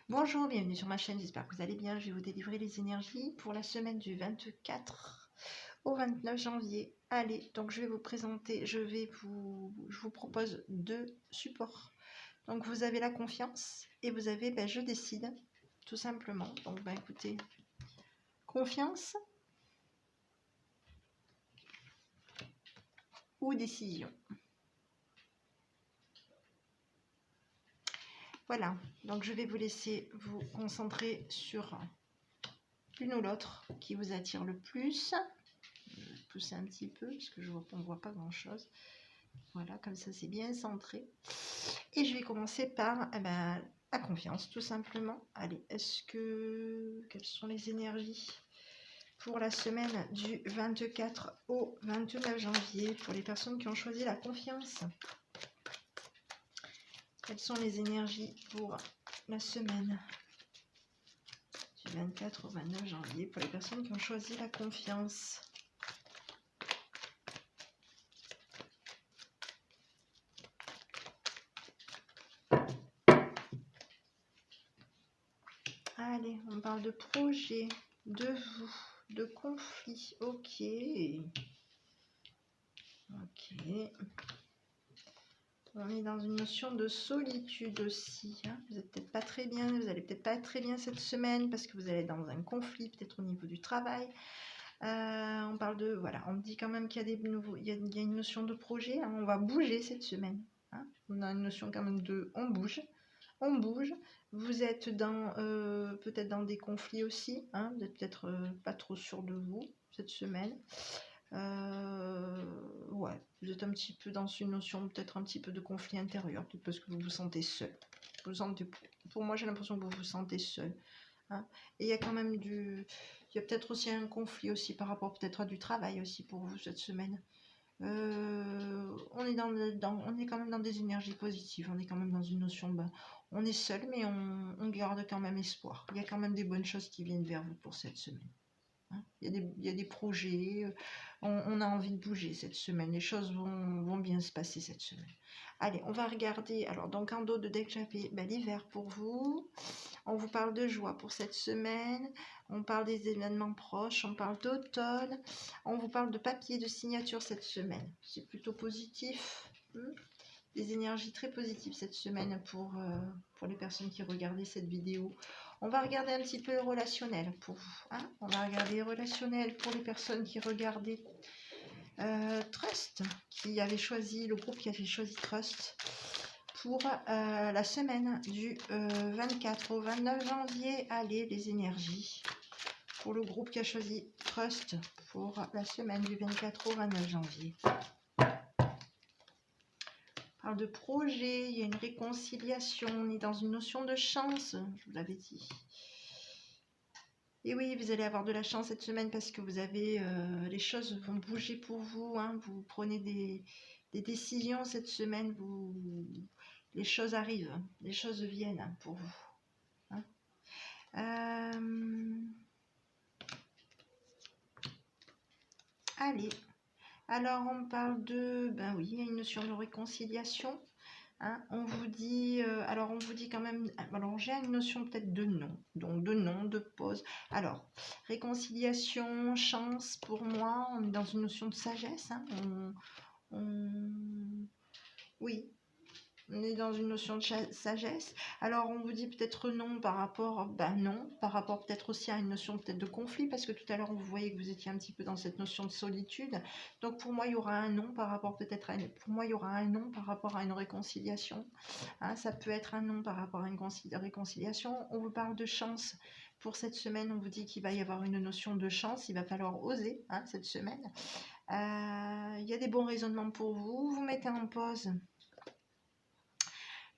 Bonjour, bienvenue sur ma chaîne, j'espère que vous allez bien. Je vais vous délivrer les énergies pour la semaine du 24 au 29 janvier. Allez, donc je vais vous présenter, je vous propose deux supports. Donc vous avez la confiance et vous avez je décide, tout simplement. Donc écoutez, confiance ou décision. Voilà, donc je vais vous laisser vous concentrer sur l'une ou l'autre qui vous attire le plus. Je vais pousser un petit peu parce que on ne voit pas grand chose. Voilà, comme ça c'est bien centré. Et je vais commencer par la confiance, tout simplement. Allez, quelles sont les énergies pour la semaine du 24 au 29 janvier pour les personnes qui ont choisi la confiance? Quelles sont les énergies pour la semaine du 24 au 29 janvier pour les personnes qui ont choisi la confiance? Allez, on parle de projet, de vous, de conflit. Ok. Ok. On est dans une notion de solitude aussi. Hein. Vous n'êtes peut-être pas très bien, vous allez peut-être pas être très bien cette semaine parce que vous allez dans un conflit, peut-être au niveau du travail. On parle de, voilà, on dit quand même qu'il y a des nouveaux, il y a une notion de projet. Hein. On va bouger cette semaine. Hein. On a une notion quand même de, on bouge. On bouge. Vous êtes dans peut-être dans des conflits aussi. Hein. Vous n'êtes peut-être pas trop sûr de vous cette semaine. Ouais, vous êtes un petit peu dans une notion, peut-être un petit peu de conflit intérieur, peut-être parce que vous vous sentez seul. Vous sentez, pour moi, j'ai l'impression que vous vous sentez seul. Hein. Et il y a quand même il y a peut-être aussi un conflit aussi par rapport peut-être à du travail aussi pour vous cette semaine. On est on est quand même dans des énergies positives, on est quand même dans une notion, on est seul, mais on garde quand même espoir. Il y a quand même des bonnes choses qui viennent vers vous pour cette semaine. Il y a des projets, on a envie de bouger cette semaine, les choses vont bien se passer cette semaine. Allez, on va regarder, alors donc en dos de deck j'avais l'hiver pour vous, on vous parle de joie pour cette semaine, on parle des événements proches, on parle d'automne, on vous parle de papier de signature cette semaine, c'est plutôt positif. Des énergies très positives cette semaine pour les personnes qui regardaient cette vidéo. On va regarder un petit peu le relationnel pour vous. Hein. On va regarder le relationnel pour les personnes qui regardaient Trust, qui avait choisi, le groupe qui avait choisi Trust pour la semaine du 24 au 29 janvier. Allez, les énergies pour le groupe qui a choisi Trust pour la semaine du 24 au 29 janvier. De projet, il y a une réconciliation, on est dans une notion de chance, je vous l'avais dit. Et oui, vous allez avoir de la chance cette semaine parce que vous avez, les choses vont bouger pour vous, hein, vous prenez des décisions cette semaine, les choses arrivent, les choses viennent pour vous. Hein. Allez. Alors, on parle de, oui, il y a une notion de réconciliation. Hein, on vous dit, alors on vous dit quand même, alors j'ai une notion peut-être de non, donc de non, de pause. Alors, réconciliation, chance, pour moi, on est dans une notion de sagesse. Hein, oui. On est dans une notion de sagesse. Alors, on vous dit peut-être non par rapport, non, par rapport peut-être aussi à une notion peut-être de conflit, parce que tout à l'heure, vous voyez que vous étiez un petit peu dans cette notion de solitude. Donc, pour moi, il y aura un non par rapport peut-être à pour moi, il y aura un non par rapport à une réconciliation. Hein, ça peut être un non par rapport à une réconciliation. On vous parle de chance. Pour cette semaine, on vous dit qu'il va y avoir une notion de chance. Il va falloir oser, hein, cette semaine. Il y a des bons raisonnements pour vous. Vous mettez en pause.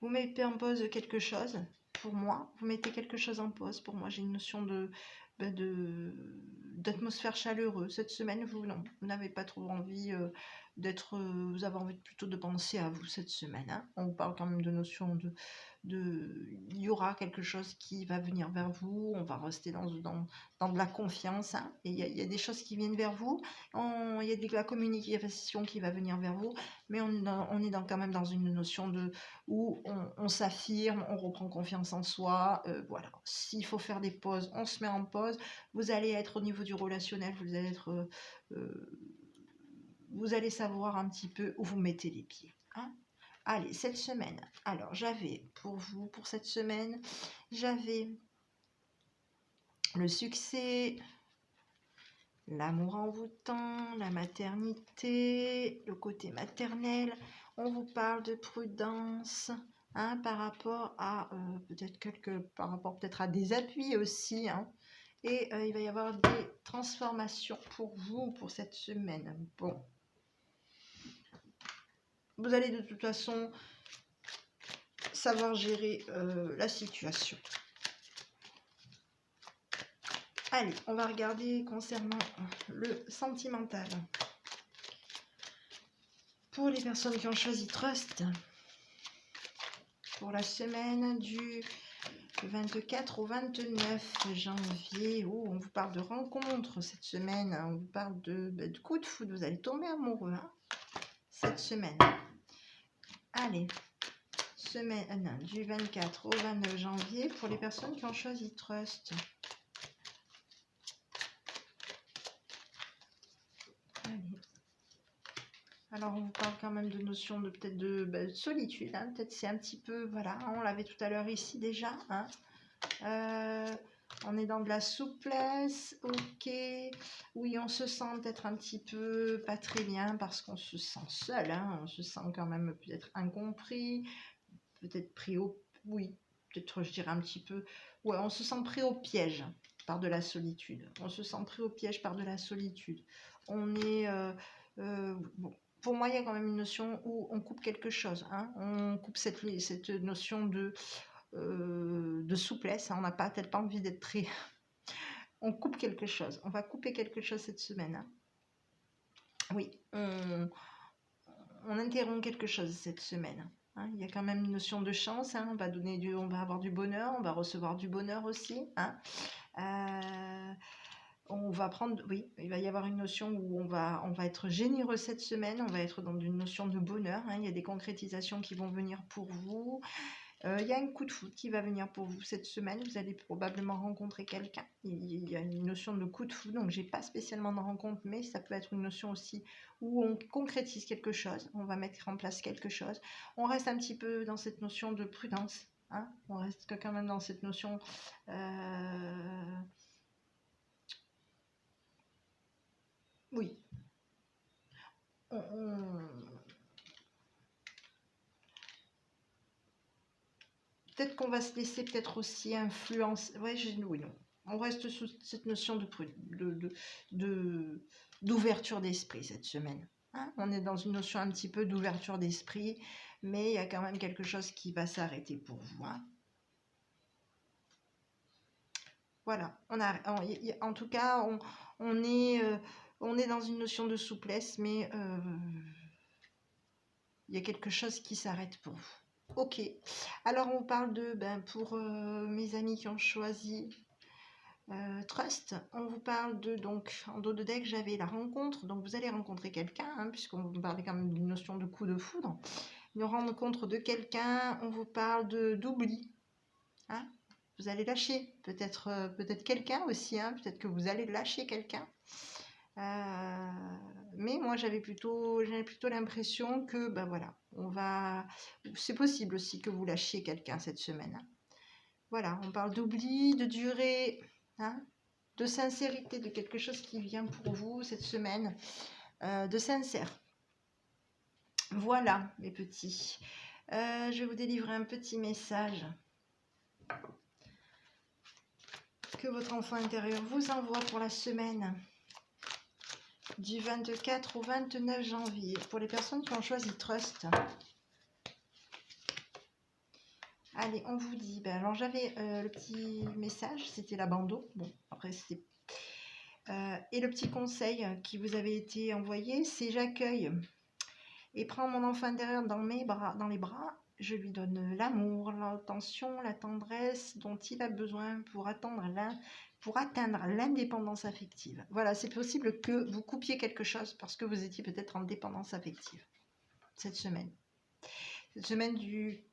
Vous mettez en pause quelque chose, pour moi, vous mettez quelque chose en pause. Pour moi, j'ai une notion d'atmosphère chaleureuse. Cette semaine, vous n'avez pas trop envie vous avez envie plutôt de penser à vous cette semaine. Hein. On vous parle quand même de notion il y aura quelque chose qui va venir vers vous, on va rester dans de la confiance, hein. Et il y a des choses qui viennent vers vous, il y a de la communication qui va venir vers vous, mais on est quand même dans une notion où on s'affirme, on reprend confiance en soi, voilà. S'il faut faire des pauses, on se met en pause, vous allez être au niveau du relationnel, vous allez savoir un petit peu où vous mettez les pieds, hein. Allez, cette semaine, alors j'avais pour vous, pour cette semaine, j'avais le succès, l'amour envoûtant, la maternité, le côté maternel. On vous parle de prudence, hein, par rapport à peut-être à des appuis aussi, hein. Et il va y avoir des transformations pour vous pour cette semaine. Bon, vous allez de toute façon savoir gérer la situation. Allez, on va regarder concernant le sentimental. Pour les personnes qui ont choisi Trust, pour la semaine du 24 au 29 janvier, on vous parle de rencontres cette semaine, on vous parle de coup de foudre, vous allez tomber amoureux, hein, cette semaine. Allez, semaine du 24 au 29 janvier pour les personnes qui ont choisi Trust. Allez. Alors on vous parle quand même de notion de peut-être de solitude, hein. Peut-être c'est un petit peu, voilà, hein, on l'avait tout à l'heure ici déjà, hein. On est dans de la souplesse, ok, oui, on se sent peut-être un petit peu pas très bien parce qu'on se sent seul, hein. On se sent quand même peut-être incompris, peut-être pris oui, peut-être je dirais un petit peu, ouais, on se sent pris au piège par de la solitude, on se sent pris au piège par de la solitude, on est, bon, pour moi il y a quand même une notion où on coupe quelque chose, hein. On coupe cette notion de souplesse, hein. On n'a peut-être pas envie d'être très... On coupe quelque chose, on va couper quelque chose cette semaine, hein. Oui, on interrompt quelque chose cette semaine, hein. Il y a quand même une notion de chance, hein. On va avoir du bonheur, on va recevoir du bonheur aussi, hein. On va prendre, oui, il va y avoir une notion où on va être généreux cette semaine, on va être dans une notion de bonheur, hein. Il y a des concrétisations qui vont venir pour vous. Il y a un coup de foudre qui va venir pour vous cette semaine. Vous allez probablement rencontrer quelqu'un. Il y a une notion de coup de foudre, donc j'ai pas spécialement de rencontre, mais ça peut être une notion aussi où on concrétise quelque chose, on va mettre en place quelque chose. On reste un petit peu dans cette notion de prudence, hein. On reste quand même dans cette notion... Oui. Peut-être qu'on va se laisser peut-être aussi influencer. Ouais, oui, non. On reste sous cette notion d'ouverture d'esprit cette semaine, hein. On est dans une notion un petit peu d'ouverture d'esprit, mais il y a quand même quelque chose qui va s'arrêter pour vous, hein. Voilà. En tout cas, on est dans une notion de souplesse, mais il y a quelque chose qui s'arrête pour vous. Ok, alors on parle pour mes amis qui ont choisi Trust, on vous parle donc, en dos de deck, j'avais la rencontre, donc vous allez rencontrer quelqu'un, hein, puisqu'on vous parlait quand même d'une notion de coup de foudre, une rencontre de quelqu'un, on vous parle d'oubli, hein, vous allez lâcher, peut-être quelqu'un aussi, hein, peut-être que vous allez lâcher quelqu'un. Mais moi j'avais plutôt l'impression que voilà, c'est possible aussi que vous lâchiez quelqu'un cette semaine, hein. Voilà, on parle d'oubli, de durée, hein, de sincérité, de quelque chose qui vient pour vous cette semaine, de sincère. Voilà mes petits, je vais vous délivrer un petit message que votre enfant intérieur vous envoie pour la semaine du 24 au 29 janvier, pour les personnes qui ont choisi Trust. Allez, on vous dit, alors j'avais le petit message, c'était l'abandon, bon, après c'était... et le petit conseil qui vous avait été envoyé, c'est j'accueille et prend mon enfant intérieur dans mes bras, dans les bras. Je lui donne l'amour, l'attention, la tendresse dont il a besoin pour atteindre l'indépendance affective. Voilà, c'est possible que vous coupiez quelque chose parce que vous étiez peut-être en dépendance affective cette semaine. Cette semaine du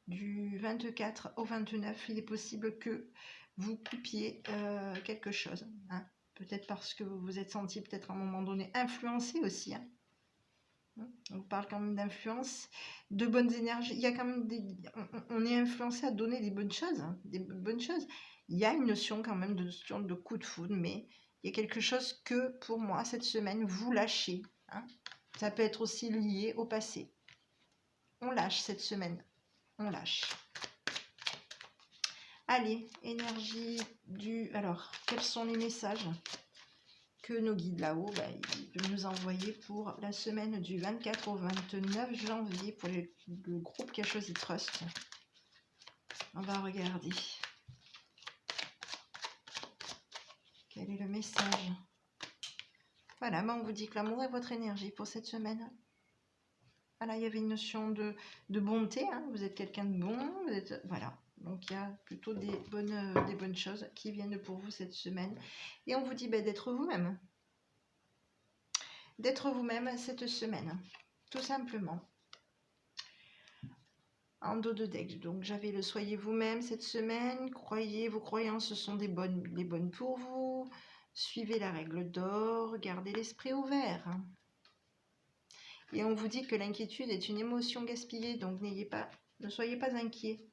24 au 29, il est possible que vous coupiez quelque chose. Hein. Peut-être parce que vous vous êtes senti peut-être à un moment donné influencé aussi. Hein. On parle quand même d'influence, de bonnes énergies. Il y a quand même on est influencé à donner des bonnes choses, hein, des bonnes choses. Il y a une notion quand même de coup de foudre, mais il y a quelque chose que pour moi cette semaine vous lâchez. Hein. Ça peut être aussi lié au passé. On lâche cette semaine, on lâche. Allez, énergie du. Alors, quels sont les messages que nos guides là-haut ils peuvent nous envoyer pour la semaine du 24 au 29 janvier pour le groupe qui a choisi Trust. On va regarder. Quel est le message? Voilà, on vous dit que l'amour est votre énergie pour cette semaine. Voilà, il y avait une notion de bonté. Hein. Vous êtes quelqu'un de bon. Vous êtes, voilà. Donc, il y a plutôt des bonnes choses qui viennent pour vous cette semaine. Et on vous dit d'être vous-même. D'être vous-même cette semaine. Tout simplement. En dos de deck. Donc, j'avais le soyez vous-même cette semaine. Croyez, vos croyances sont les bonnes pour vous. Suivez la règle d'or. Gardez l'esprit ouvert. Et on vous dit que l'inquiétude est une émotion gaspillée. Donc, ne soyez pas inquiets.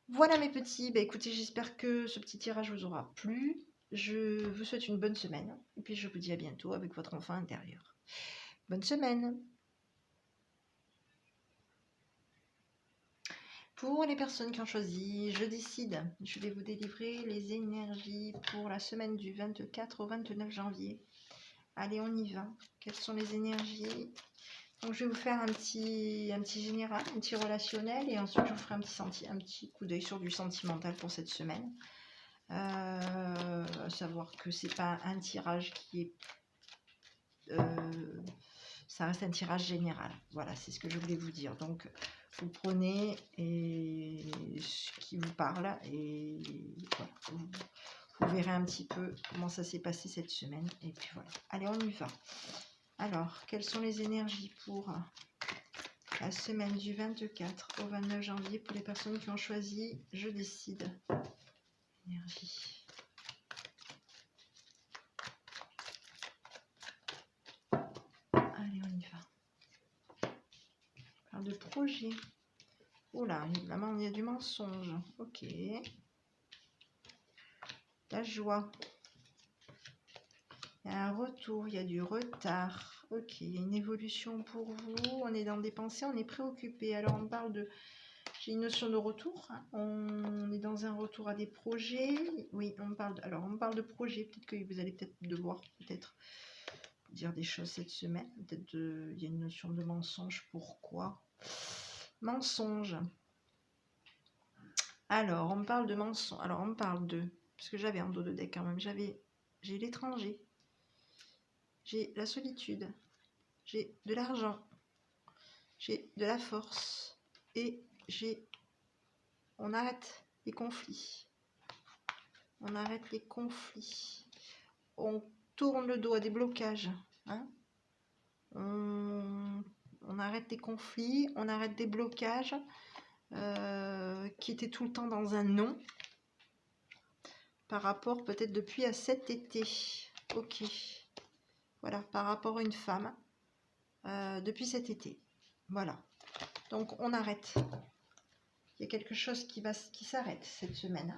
Voilà mes petits, écoutez, j'espère que ce petit tirage vous aura plu. Je vous souhaite une bonne semaine. Et puis je vous dis à bientôt avec votre enfant intérieur. Bonne semaine. Pour les personnes qui ont choisi, je décide. Je vais vous délivrer les énergies pour la semaine du 24 au 29 janvier. Allez, on y va. Quelles sont les énergies ? Donc je vais vous faire un petit général, un petit relationnel, et ensuite je vous ferai un petit coup d'œil sur du sentimental pour cette semaine. À savoir que c'est pas un tirage qui est... ça reste un tirage général. Voilà, c'est ce que je voulais vous dire. Donc vous prenez ce qui vous parle et voilà, vous verrez un petit peu comment ça s'est passé cette semaine. Et puis voilà. Allez, on y va. Alors, quelles sont les énergies pour la semaine du 24 au 29 janvier pour les personnes qui ont choisi je décide. Énergie. Allez, on y va. On parle de projet. Oula, évidemment, il y a du mensonge. Ok. La joie. Il y a un retour, il y a du retard. Ok, il y a une évolution pour vous. On est dans des pensées, on est préoccupé. Alors, on parle de... J'ai une notion de retour. Hein. On est dans un retour à des projets. Oui, on parle de projets. Peut-être que vous allez peut-être devoir dire des choses cette semaine. Peut-être il y a une notion de mensonge. Pourquoi? Mensonge. Alors, on parle de mensonge. Alors, on parle de... Parce que j'avais en dos de deck quand même. J'ai l'étranger. J'ai la solitude. J'ai de l'argent. J'ai de la force. Et on arrête les conflits. On arrête les conflits. On tourne le dos à des blocages. Hein, on arrête des conflits. On arrête des blocages qui étaient tout le temps dans un non. Par rapport peut-être depuis à cet été. Ok. Voilà, par rapport à une femme. Depuis cet été. Voilà. Donc on arrête. Il y a quelque chose qui s'arrête cette semaine.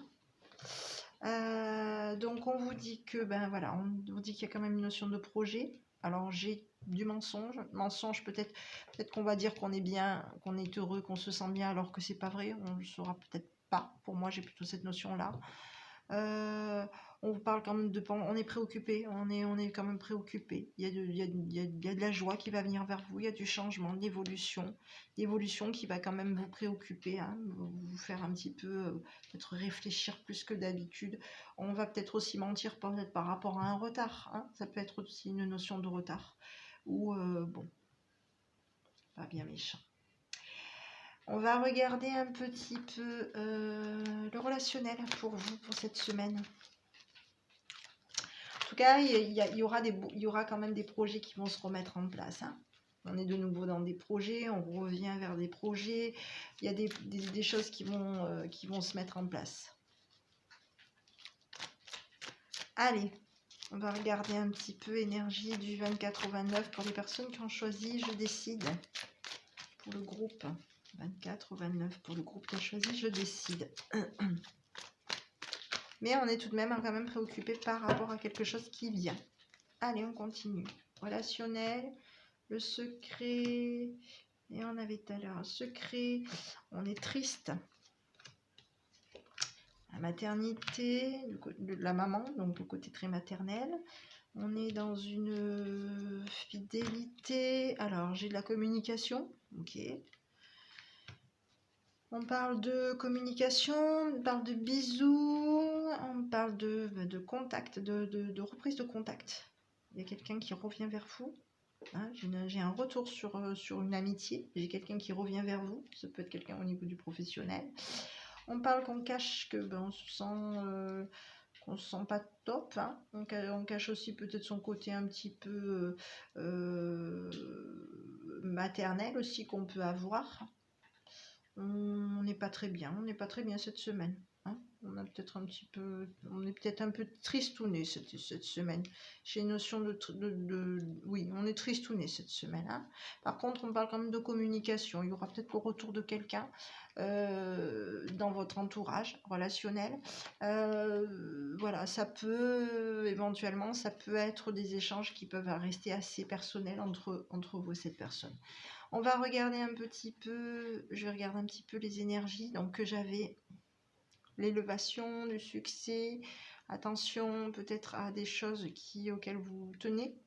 Donc on vous dit que voilà, on vous dit qu'il y a quand même une notion de projet. Alors j'ai du mensonge peut-être qu'on va dire qu'on est bien, qu'on est heureux, qu'on se sent bien alors que c'est pas vrai. On le saura peut-être pas. Pour moi j'ai plutôt cette notion là. On vous parle quand même on est préoccupé, on est quand même préoccupé. Il y a de la joie qui va venir vers vous, il y a du changement, de l'évolution qui va quand même vous préoccuper, hein, vous faire un petit peu peut-être réfléchir plus que d'habitude. On va peut-être aussi mentir peut-être par rapport à un retard, hein, ça peut être aussi une notion de retard. Ou bon. pas bien méchant. On va regarder un petit peu le relationnel pour vous, pour cette semaine. En tout cas, il y aura quand même des projets qui vont se remettre en place. Hein. On est de nouveau dans des projets, on revient vers des projets. Il y a des choses qui vont se mettre en place. Allez, on va regarder un petit peu énergie du 24 au 29 pour les personnes qui ont choisi « Je décide » pour le groupe. 24 au 29 pour le groupe qui a choisi « Je décide ». Mais on est tout de même quand même préoccupé par rapport à quelque chose qui vient. Allez, on continue. Relationnel, le secret. Et on avait tout à l'heure un secret. On est triste. La maternité, la maman, donc le côté très maternel. On est dans une fidélité. Alors, j'ai de la communication. Ok. On parle de communication, on parle de bisous, on parle de contact, de reprise de contact. Il y a quelqu'un qui revient vers vous. Hein, j'ai un retour sur une amitié. J'ai quelqu'un qui revient vers vous. Ça peut être quelqu'un au niveau du professionnel. On parle qu'on cache que on se sent pas top. Hein. On cache aussi peut-être son côté un petit peu maternel aussi qu'on peut avoir. On n'est pas très bien, cette semaine. Hein. On est peut-être un peu tristouné cette semaine. J'ai une notion oui, on est tristouné cette semaine. Hein. Par contre, on parle quand même de communication. Il y aura peut-être le retour de quelqu'un dans votre entourage relationnel. Voilà, ça peut être des échanges qui peuvent rester assez personnels entre vous et cette personne. On va regarder un petit peu, je vais regarder un petit peu les énergies donc que j'avais, l'élévation, le succès, attention peut-être à des choses auxquelles vous tenez,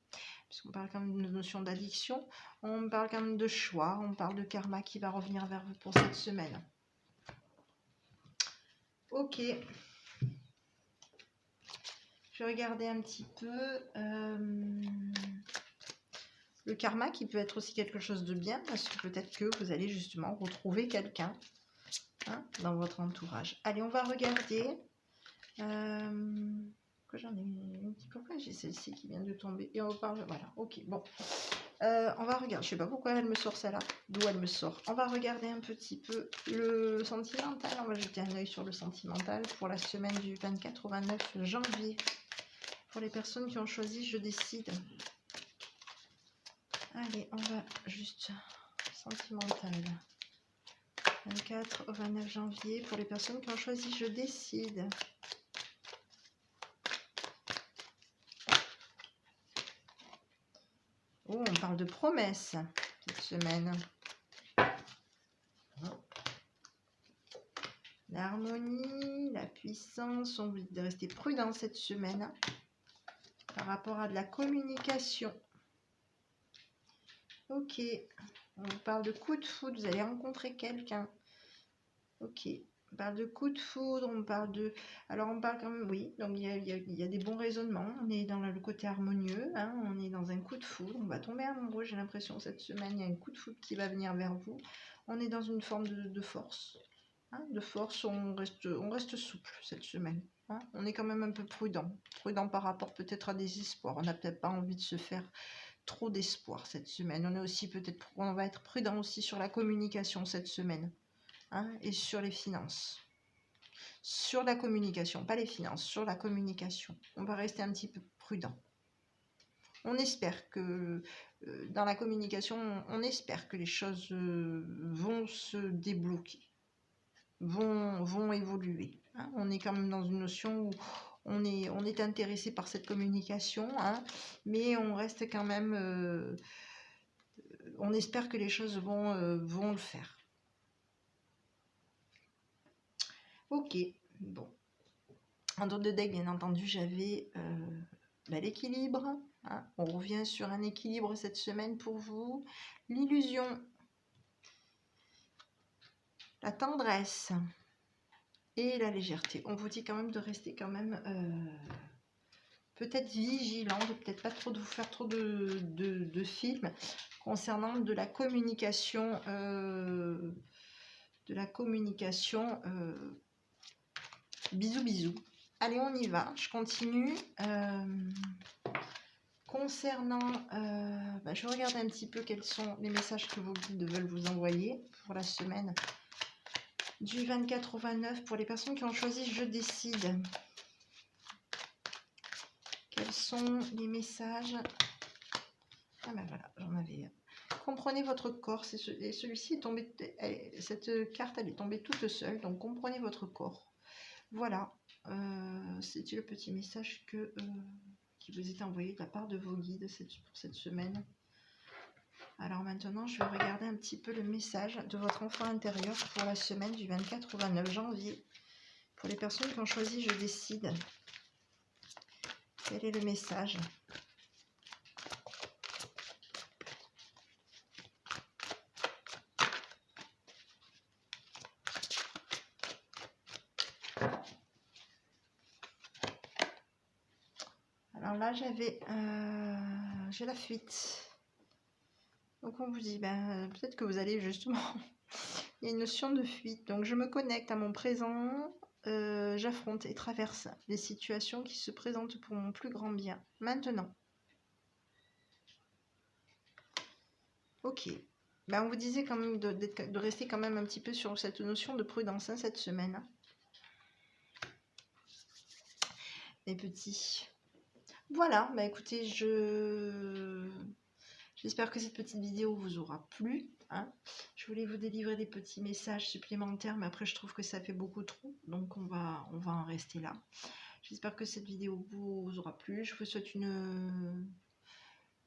puisqu'on parle quand même de notion d'addiction, on parle quand même de choix, on parle de karma qui va revenir vers vous pour cette semaine. Ok. Je vais regarder un petit peu... le karma qui peut être aussi quelque chose de bien, parce que peut-être que vous allez justement retrouver quelqu'un dans votre entourage. Allez, on va regarder. J'en ai une petite pourquoi j'ai celle-ci qui vient de tomber. Et on parle. Voilà, ok, bon. On va regarder. Je sais pas pourquoi elle me sort celle-là. D'où elle me sort. On va regarder un petit peu le sentimental. On va jeter un œil sur le sentimental pour la semaine du 24 au 29 janvier. Pour les personnes qui ont choisi, je décide. Allez, on va juste sentimental. 24 au 29 janvier pour les personnes qui ont choisi, je décide. Oh, on parle de promesses cette semaine. L'harmonie, la puissance, on vous dit de rester prudent cette semaine par rapport à de la communication. Ok, on parle de coup de foudre, vous allez rencontrer quelqu'un. Ok, on parle de coup de foudre, on parle de... Alors on parle quand même, oui, donc il y a des bons raisonnements, on est dans le côté harmonieux, hein, on est dans un coup de foudre, on va tomber amoureux, j'ai l'impression cette semaine, il y a un coup de foudre qui va venir vers vous. On est dans une forme de force, hein, on reste souple cette semaine. Hein, on est quand même un peu prudent par rapport peut-être à des espoirs, on n'a peut-être pas envie de se faire trop d'espoir cette semaine. On va être prudent aussi sur la communication cette semaine. Hein, et sur les finances. Sur la communication, pas les finances, sur la communication. On va rester un petit peu prudent. On espère que dans la communication, on espère que les choses vont se débloquer, vont évoluer. Hein. On est quand même dans une notion où on est intéressé par cette communication, hein, mais on reste quand même... on espère que les choses vont le faire. Ok, bon. En tour de deck, bien entendu, j'avais l'équilibre. Hein. On revient sur un équilibre cette semaine pour vous. L'illusion, la tendresse et la légèreté. On vous dit quand même de rester quand même peut-être vigilant, de peut-être pas trop de vous faire trop de films concernant de la communication. Bisous, bisous. Allez, on y va. Je continue. Concernant, je vais regarder un petit peu quels sont les messages que vos guides veulent vous envoyer pour la semaine du 24 au 29 pour les personnes qui ont choisi Je décide. Quels sont les messages? Ah ben voilà, j'en avais un. Comprenez votre corps. Et celui-ci est tombé. Cette carte, elle est tombée toute seule. Donc, comprenez votre corps. Voilà. C'était le petit message qui vous est envoyé de la part de vos guides pour cette semaine. Alors maintenant, je vais regarder un petit peu le message de votre enfant intérieur pour la semaine du 24 au 29 janvier. Pour les personnes qui ont choisi Je décide. Quel est le message? Alors là, j'ai la fuite. Donc on vous dit, peut-être que vous allez justement... Il y a une notion de fuite. Donc je me connecte à mon présent. J'affronte et traverse les situations qui se présentent pour mon plus grand bien. Maintenant. Ok. On vous disait quand même de rester quand même un petit peu sur cette notion de prudence cette semaine. Les petits. Voilà. Écoutez, j'espère que cette petite vidéo vous aura plu. Je voulais vous délivrer des petits messages supplémentaires, mais après je trouve que ça fait beaucoup trop. Donc on va en rester là. J'espère que cette vidéo vous aura plu. Je vous souhaite une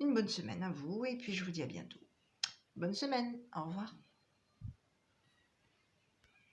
bonne semaine à vous et puis je vous dis à bientôt. Bonne semaine, au revoir.